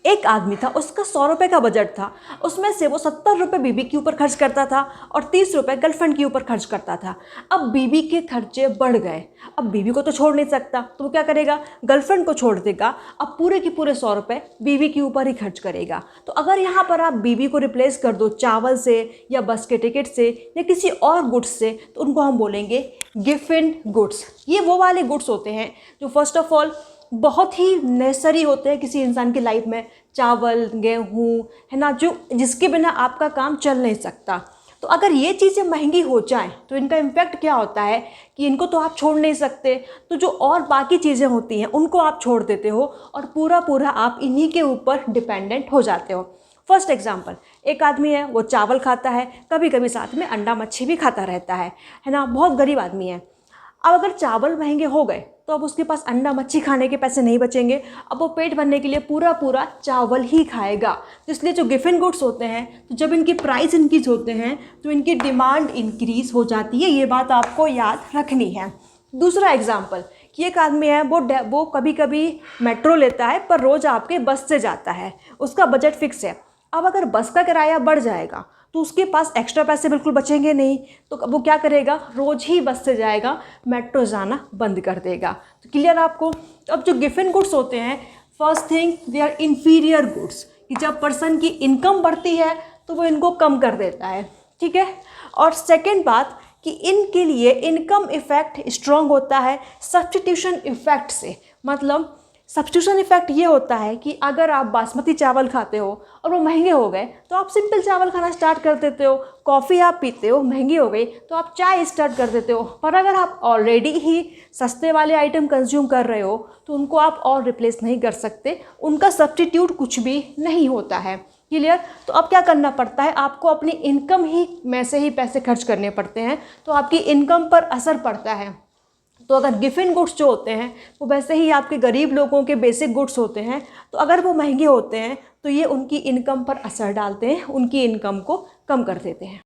एक आदमी था, उसका 100 रुपये का बजट था, उसमें से वो 70 रुपये बीबी के ऊपर खर्च करता था और 30 रुपये गर्लफ्रेंड के ऊपर खर्च करता था। अब बीबी के खर्चे बढ़ गए, अब बीबी को तो छोड़ नहीं सकता, तो वो क्या करेगा, गर्लफ्रेंड को छोड़ देगा, अब पूरे के पूरे 100 रुपये बीबी के ऊपर ही खर्च करेगा। तो अगर यहाँ पर आप बीबी को रिप्लेस कर दो चावल से या बस के टिकट से या किसी और गुड्स से, तो उनको हम बोलेंगे गिफ्ट गुड्स। ये वो वाले गुड्स होते हैं जो फर्स्ट ऑफ ऑल बहुत ही नेसेसरी होते हैं किसी इंसान की लाइफ में, चावल, गेहूँ, है ना, जो जिसके बिना आपका काम चल नहीं सकता। तो अगर ये चीज़ें महंगी हो जाएं तो इनका इम्पैक्ट क्या होता है कि इनको तो आप छोड़ नहीं सकते, तो जो और बाकी चीज़ें होती हैं उनको आप छोड़ देते हो और पूरा पूरा आप इन्हीं के ऊपर डिपेंडेंट हो जाते हो। फर्स्ट एग्जाम्पल, एक आदमी है, वो चावल खाता है, कभी कभी साथ में अंडा मच्छी भी खाता रहता है ना, बहुत गरीब आदमी है। अब अगर चावल महंगे हो गए तो अब उसके पास अंडा मच्छी खाने के पैसे नहीं बचेंगे, अब वो पेट भरने के लिए पूरा पूरा चावल ही खाएगा। तो इसलिए जो गिफ्ट गुड्स होते हैं, तो जब इनकी प्राइस इंक्रीज होते हैं तो इनकी डिमांड इंक्रीज हो जाती है, ये बात आपको याद रखनी है। दूसरा एग्जाम्पल कि एक आदमी है, वो कभी कभी मेट्रो लेता है पर रोज़ आपके बस से जाता है, उसका बजट फिक्स है। अब अगर बस का किराया बढ़ जाएगा तो उसके पास एक्स्ट्रा पैसे बिल्कुल बचेंगे नहीं, तो वो क्या करेगा, रोज़ ही बस से जाएगा, मेट्रो जाना बंद कर देगा। तो क्लियर आपको। तो अब जो गिफ्ट गुड्स होते हैं, first thing they are inferior goods, कि जब पर्सन की इनकम बढ़ती है तो वो इनको कम कर देता है, ठीक है। और सेकेंड बात कि इनके लिए इनकम इफ़ेक्ट स्ट्रॉन्ग होता है सब्स्टिट्यूशन इफ़ेक्ट से। मतलब सब्स्टिट्यूशन इफेक्ट ये होता है कि अगर आप बासमती चावल खाते हो और वो महंगे हो गए तो आप सिंपल चावल खाना स्टार्ट कर देते हो, कॉफ़ी आप पीते हो, महंगी हो गई तो आप चाय स्टार्ट कर देते हो। पर अगर आप ऑलरेडी ही सस्ते वाले आइटम कंज्यूम कर रहे हो तो उनको आप और रिप्लेस नहीं कर सकते, उनका सब्स्टिट्यूट कुछ भी नहीं होता है। क्लियर। तो अब क्या करना पड़ता है, आपको अपनी इनकम ही में से ही पैसे खर्च करने पड़ते हैं, तो आपकी इनकम पर असर पड़ता है। तो अगर गिफ्ट गुड्स जो होते हैं वो वैसे ही आपके गरीब लोगों के बेसिक गुड्स होते हैं, तो अगर वो महंगे होते हैं तो ये उनकी इनकम पर असर डालते हैं, उनकी इनकम को कम कर देते हैं।